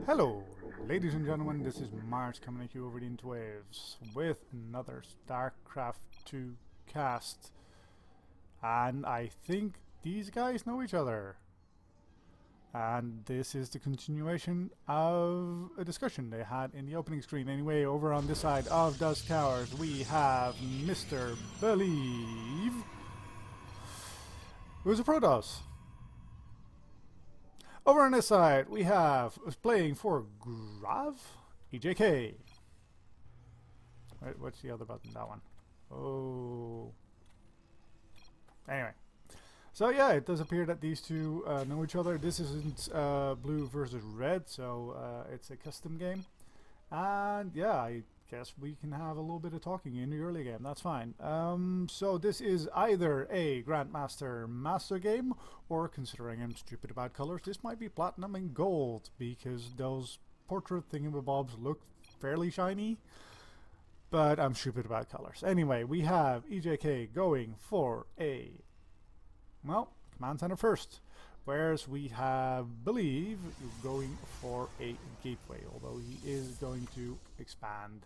Hello, ladies and gentlemen, this is Mars coming at you over the interwaves with another Starcraft 2 cast. And I think these guys know each other. And this is the continuation of a discussion they had in the opening screen. Anyway, over on this side of Dusk Towers, we have Mr. Believe, who's a Protoss. Over on this side, we have playing for Grav, EJK. What's the other button? That one. Oh. Anyway. So yeah, it does appear that these two know each other. This isn't blue versus red, so it's a custom game. And yeah, I guess we can have a little bit of talking in the early game. That's fine. So this is either a Grandmaster Master game, or considering I'm stupid about colors, this might be Platinum and Gold, because those portrait thingamabobs look fairly shiny. But I'm stupid about colors. Anyway, we have EJK going for a, well, command center first. Whereas we have Believe going for a gateway, although he is going to expand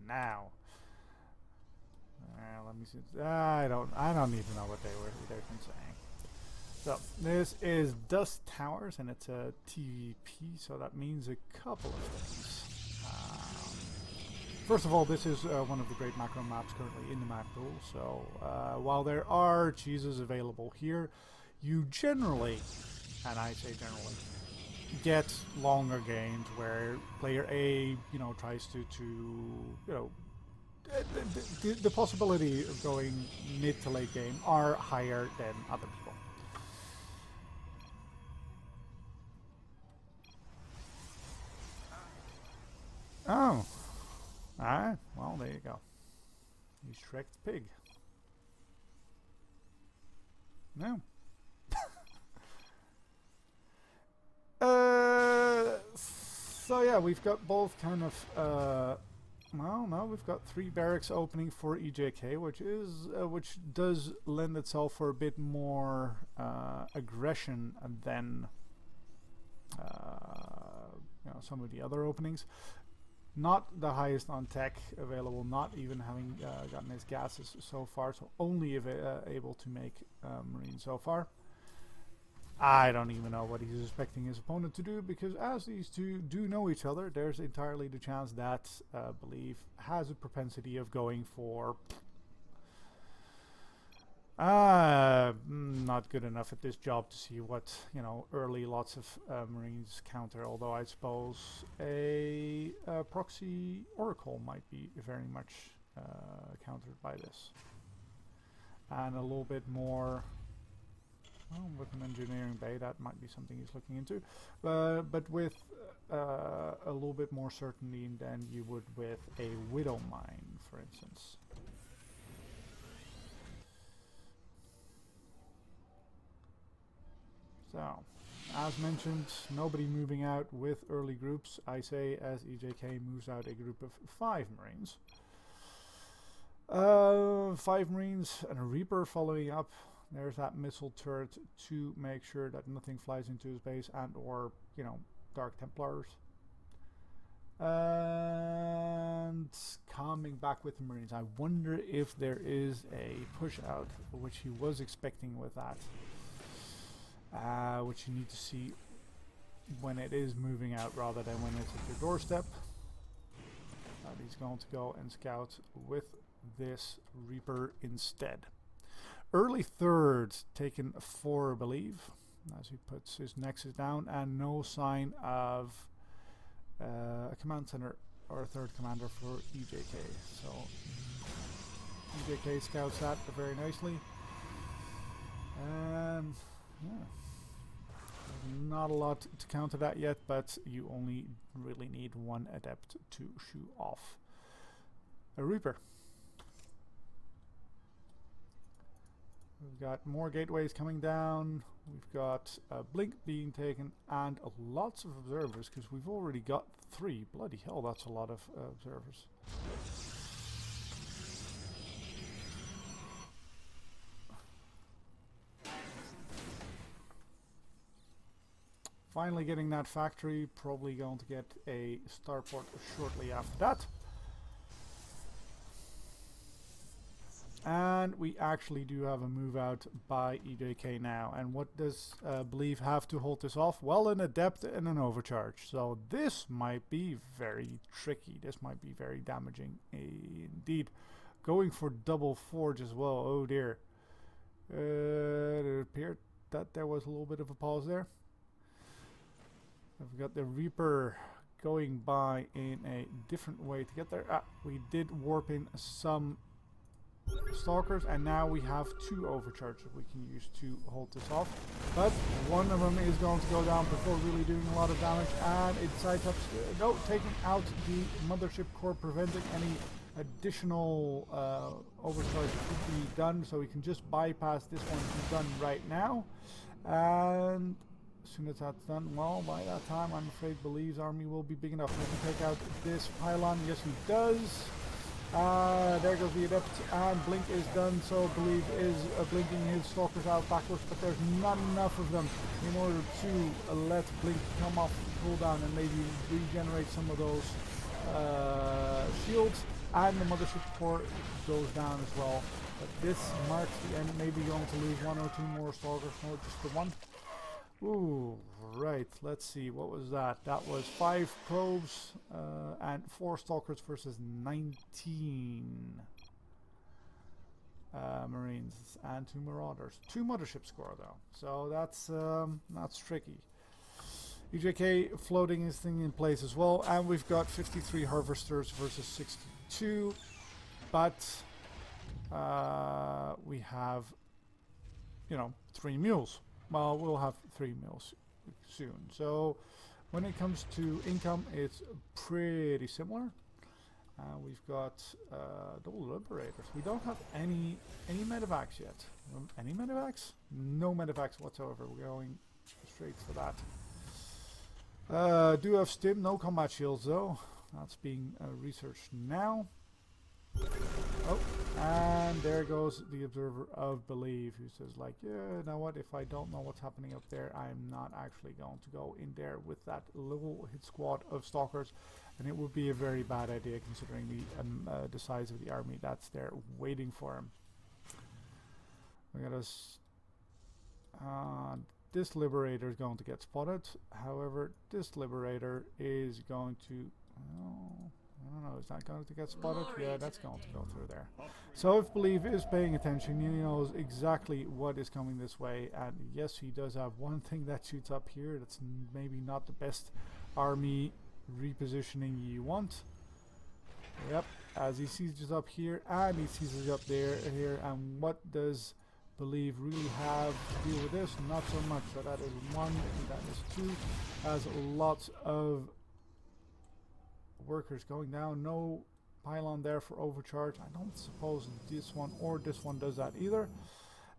now. Let me see. I don't even know what they've been saying. So this is Dusk Towers, and it's a TVP, so that means a couple of things. First of all, this is one of the great macro maps currently in the map pool. So while there are cheeses available here, you generally, and I say generally, get longer games where player A, tries to the possibility of going mid to late game are higher than other people. Oh, alright, well there you go. You Shrek's pig. No. So yeah, we've got both kind of, well, no, we've got 3 barracks opening for EJK, which does lend itself for a bit more aggression than some of the other openings. Not the highest on tech available, not even having gotten his gases so far, so only able to make Marines so far. I don't even know what he's expecting his opponent to do, because as these two do know each other, there's entirely the chance that Believe has a propensity of going for not good enough at this job to see what, early lots of Marines counter, although I suppose a proxy Oracle might be very much countered by this. And a little bit more, well, with an engineering bay, that might be something he's looking into. But with a little bit more certainty than you would with a Widow Mine, for instance. So, as mentioned, nobody moving out with early groups. I say as EJK moves out a group of 5 Marines. 5 Marines and a Reaper following up. There's that missile turret to make sure that nothing flies into his base and or, Dark Templars. And coming back with the Marines. I wonder if there is a push out, which he was expecting with that. Which you need to see when it is moving out rather than when it's at your doorstep. He's going to go and scout with this Reaper instead. Early third taken for Believe, as he puts his Nexus down, and no sign of a command center or a third commander for EJK. So EJK scouts that very nicely. And yeah. Not a lot to counter that yet, but you only really need 1 adept to shoo off a Reaper. We've got more gateways coming down. We've got a blink being taken and lots of observers, because we've already got 3. Bloody hell, that's a lot of observers. finally getting that factory. Probably going to get a starport shortly after that. And we actually do have a move out by EJK now. And what does Believe have to hold this off? Well, an Adept and an Overcharge. So this might be very tricky. This might be very damaging indeed. Going for double forge as well. Oh dear. It appeared that there was a little bit of a pause there. I've got the Reaper going by in a different way to get there. We did warp in some Stalkers, and now we have 2 overcharges we can use to hold this off. But one of them is going to go down before really doing a lot of damage, and it sidesteps, taking out the mothership core, preventing any additional overcharge could be done, so we can just bypass this one. It's done right now, and as soon as that's done, well, by that time I'm afraid Believe's army will be big enough. We can take out this pylon. Yes, he does. There goes the Adept, and Blink is done, so Believe is blinking his Stalkers out backwards, but there's not enough of them in order to let Blink come off the cooldown and maybe regenerate some of those shields, and the Mothership core goes down as well. But this marks the end, maybe going to lose 1 or 2 more Stalkers, no, just the 1. Ooh, right, let's see, what was that? That was 5 probes and 4 Stalkers versus 19 Marines and 2 Marauders. 2 Mothership score though, so that's tricky. EJK floating his thing in place as well, and we've got 53 Harvesters versus 62, but we have, 3 mules. Well, we'll have 3 mills soon. So when it comes to income, it's pretty similar. We've got double liberators. We don't have any medevacs yet. Any medevacs? No medevacs whatsoever. We're going straight for that. Do have stim, no combat shields though. That's being researched now. Oh, and there goes the Observer of Believe, who says like, yeah, you know what, if I don't know what's happening up there, I'm not actually going to go in there with that little hit squad of Stalkers, and it would be a very bad idea considering the size of the army that's there waiting for him. We got us. This Liberator is going to get spotted. However, this Liberator is going to. I don't know, is that going to get spotted? Yeah, that's going to go through there. So if Believe is paying attention, he knows exactly what is coming this way. And yes, he does have one thing that shoots up here. That's maybe not the best army repositioning you want. Yep, as he sieges up here and he sieges up here. And what does Believe really have to deal with this? Not so much. So that is 1, that is 2. Has lots of workers going down. No pylon there for overcharge. I don't suppose this one or this one does that either.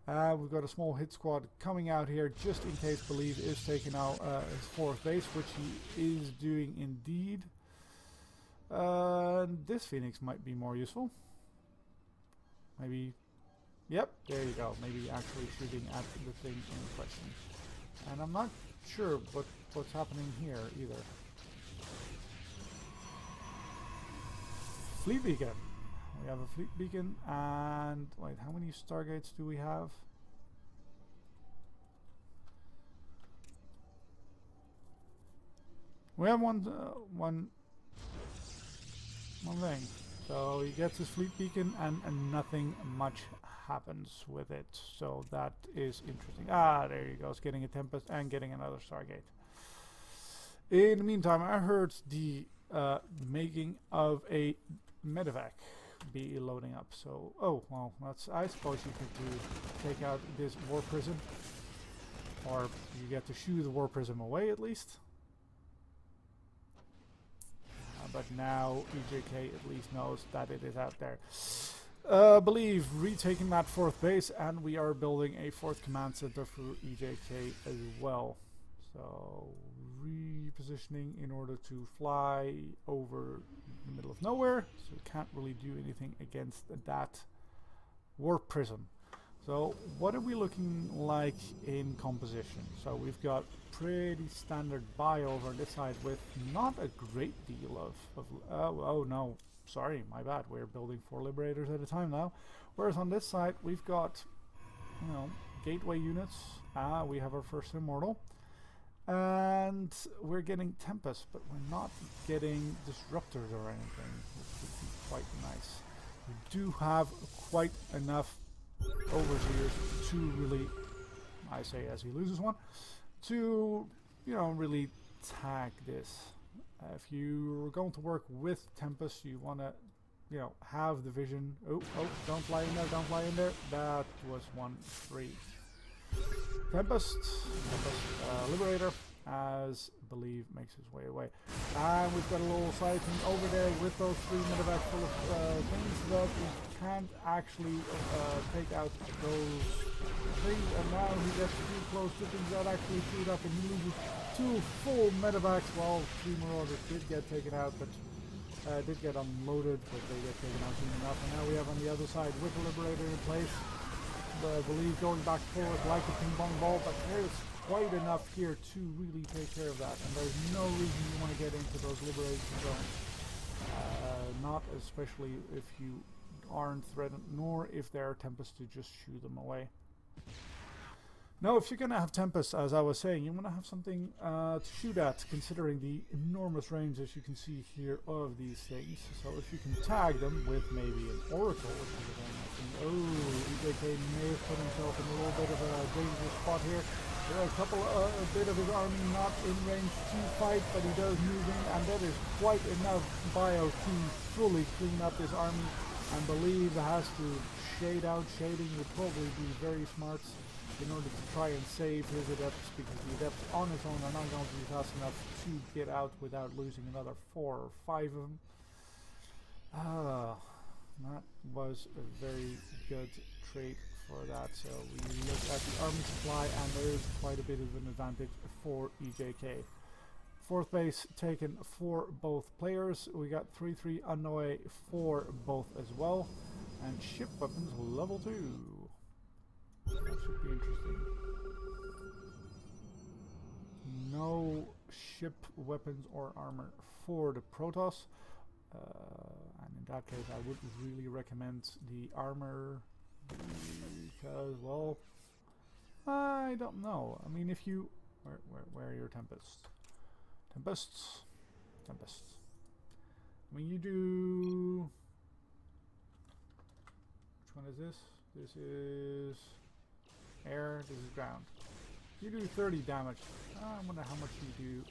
We've got a small hit squad coming out here just in case Believe is taking out his 4th base, which he is doing indeed. This Phoenix might be more useful. Maybe, yep, there you go. Maybe actually shooting at the thing in question. And I'm not sure what's happening here either. Fleet beacon. We have a fleet beacon, and wait, how many Stargates do we have? We have one thing. So he gets his fleet beacon, and nothing much happens with it. So that is interesting. There he goes, getting a Tempest and getting another Stargate. In the meantime, I heard the making of a medevac be loading up. So, oh well, that's. I suppose you could take out this war prism, or you get to shoo the war prism away at least. But now EJK at least knows that it is out there. Believe retaking that 4th base, and we are building a 4th command center for EJK as well. So repositioning in order to fly over the middle of nowhere, so we can't really do anything against that warp prism. So what are we looking like in composition? So we've got pretty standard bio over this side with not a great deal of oh no, sorry, my bad. We're building 4 liberators at a time now. Whereas on this side we've got, you know, gateway units. We have our first immortal. And we're getting Tempest, but we're not getting disruptors or anything, which would be quite nice. We do have quite enough overseers to really, I say as he loses one, to, you know, really tag this. If you're going to work with Tempest, you want to, you know, have the vision. Oh, don't fly in there, don't fly in there. That was 1-3. Tempest, Liberator, as believe makes his way away. And we've got a little side thing over there with those 3 medevacs full of things that we can't actually take out those things. And now he gets too close to things that actually shoot up, and he loses 2 full medevacs. Well, 3 marauders did get taken out, but did get unloaded, but they get taken out soon enough. And now we have on the other side with the Liberator in place. I believe going back forward like a ping pong ball, but there's quite enough here to really take care of that, and there's no reason you want to get into those liberation zones, not especially if you aren't threatened, nor if there are Tempests to just shoo them away. Now, if you're going to have Tempest, as I was saying, you want to have something to shoot at, considering the enormous range, as you can see here, of these things. So if you can tag them with maybe an Oracle, which is again, I think, EJK may have put himself in a little bit of a dangerous spot here. There are a bit of his army not in range to fight, but he does move in, and that is quite enough bio to fully clean up this army. And believe has to shade out. Shading would probably be very smart in order to try and save his adepts, because the adepts on its own are not going to be fast enough to get out without losing another 4 or 5 of them. That was a very good trade for that. So we look at the army supply, and there is quite a bit of an advantage for EJK. 4th base taken for both players. We got 3-3 on the way for both as well. And ship weapons level 2. That should be interesting. No ship weapons or armor for the Protoss. And in that case I would really recommend the armor, because, well, I don't know. I mean, if you... Where are your Tempests? Tempests? I mean, you do... Which one is this? This is... air, this is ground. You do 30 damage. I wonder how much you do.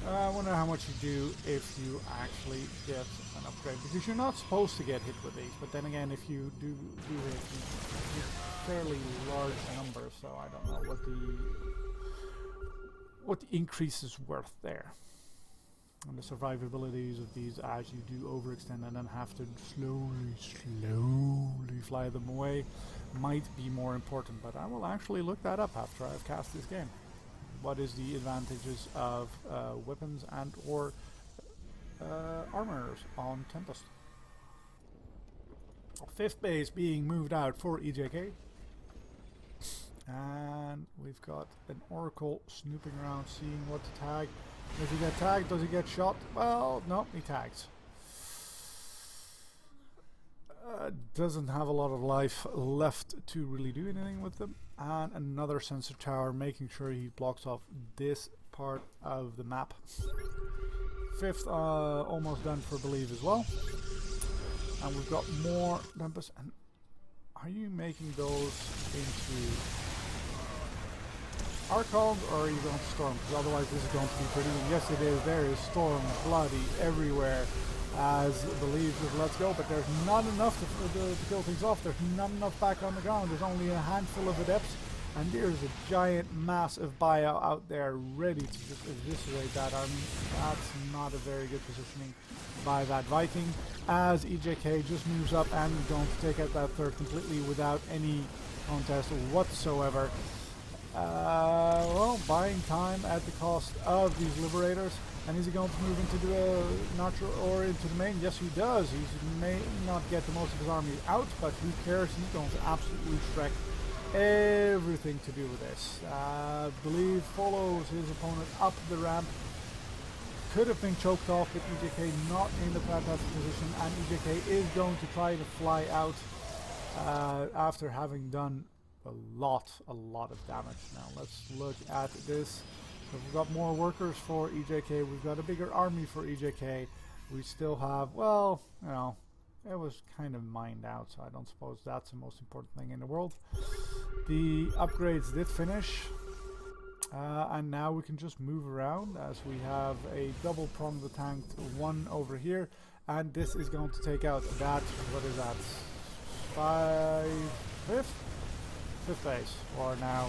I wonder how much you do if you actually get an upgrade, because you're not supposed to get hit with these, but then again, if you do hit, it's fairly large numbers, so I don't know what the increase is worth there. And the survivabilities of these, as you do overextend and then have to slowly fly them away, might be more important, but I will actually look that up after I've cast this game. What is the advantages of weapons and or armors on Tempest? 5th base being moved out for EJK. And we've got an Oracle snooping around, seeing what to tag. Does he get tagged? Does he get shot? Well, no, he tags. Doesn't have a lot of life left to really do anything with them. And another sensor tower, making sure he blocks off this part of the map. 5th almost done for Believe as well. And we've got more Tempest. And are you making those into Archons, or are you going to Storm? Because otherwise this is going to be pretty... Yes, it is. There is Storm bloody everywhere. As Believe just lets go, but there's not enough to kill things off. There's not enough back on the ground. There's only a handful of adepts, and there's a giant mass of bio out there ready to just eviscerate that army. That's not a very good positioning by that Viking, as EJK just moves up and is going to take out that 3rd completely without any contest whatsoever. Well, buying time at the cost of these Liberators. And is he going to move into the natural or into the main? Yes, he does. He may not get the most of his army out, but who cares? He's going to absolutely wreck everything to do with this. Believe follows his opponent up the ramp. Could have been choked off, but EJK not in the fantastic position, and EJK is going to try to fly out after having done a lot of damage. Now let's look at this. So we've got more workers for EJK, we've got a bigger army for EJK. We still have, well, you know, it was kind of mined out, so I don't suppose that's the most important thing in the world. The upgrades did finish. And now we can just move around as we have a double pronged tanked one over here, and this is going to take out that, what is that, fifth base, or now,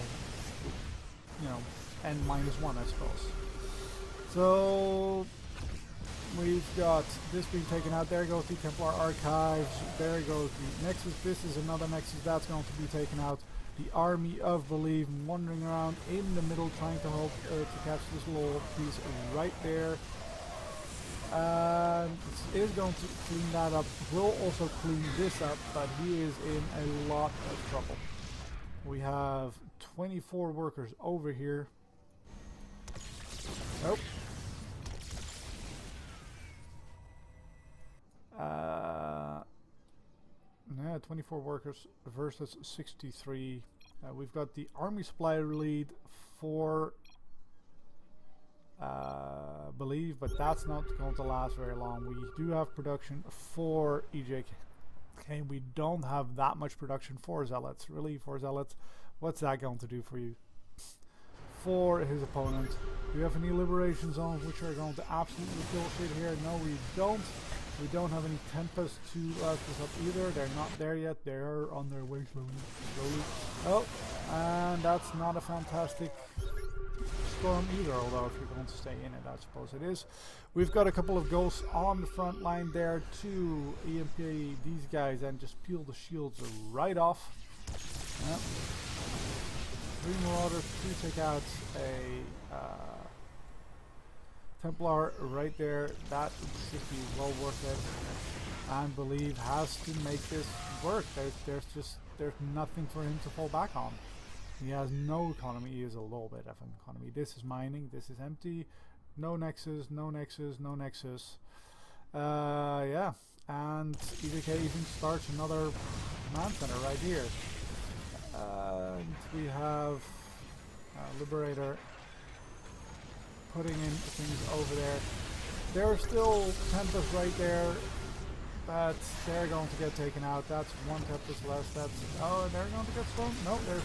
you know, n-1 I suppose. So we've got this being taken out. There goes the Templar Archives, there goes the Nexus, this is another Nexus that's going to be taken out. The Army of Believe wandering around in the middle trying to help to catch this little piece right there. And is going to clean that up. Will also clean this up, but he is in a lot of trouble. We have 24 workers over here. Nope. Yeah, 24 workers versus 63. We've got the army supply lead for Believe, but that's not going to last very long. We do have production for EJK. Okay, we don't have that much production for Zealots. Really, for Zealots, what's that going to do for you? For his opponent. Do you have any liberation zones which are going to absolutely kill shit here? No, we don't. We don't have any Tempest to us up either. They're not there yet. They're on their way slowly. Oh, and that's not a fantastic storm either, although if you're going to stay in it, I suppose it is. We've got a couple of ghosts on the front line there to EMP these guys and just peel the shields right off. Yep. 3 Marauders to take out a Templar right there. That should be well worth it. And Believe has to make this work. There's nothing for him to fall back on. He has no economy. He has a little bit of an economy. This is mining. This is empty. No nexus. No nexus. No nexus. Yeah. And EJK even starts another command center right here. And we have Liberator putting in things over there. There are still Tempest right there, but they're going to get taken out. That's one Tempest less. That's, oh, they're going to get stormed? No, there's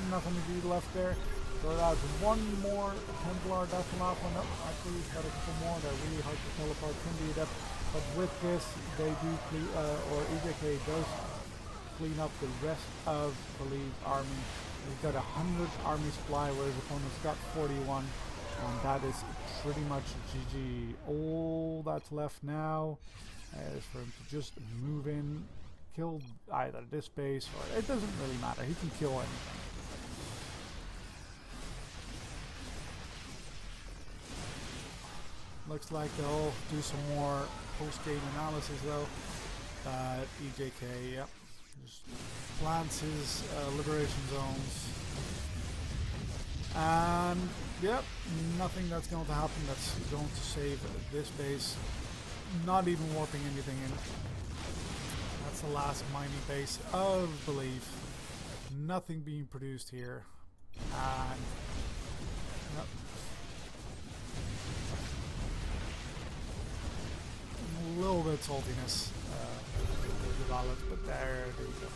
nothing to be left there. So that's one more Templar. That's the last one. No, actually we've got a couple more. They're really hard to teleport from the adept. But with this, they do clean, or EJK does clean up the rest of Believe's army. We've got 100 army supply, whereas the opponent's got 41. And that is pretty much GG. All that's left now is for him to just move in, kill either this base, or it doesn't really matter. He can kill anything. Looks like they'll do some more post-game analysis though. EJK, yep, just plants his liberation zones. And yep, nothing that's going to happen that's going to save this base. Not even warping anything in. That's the last mining base of Belief. Nothing being produced here. And yep. A little bit saltiness with the valid, but there you go.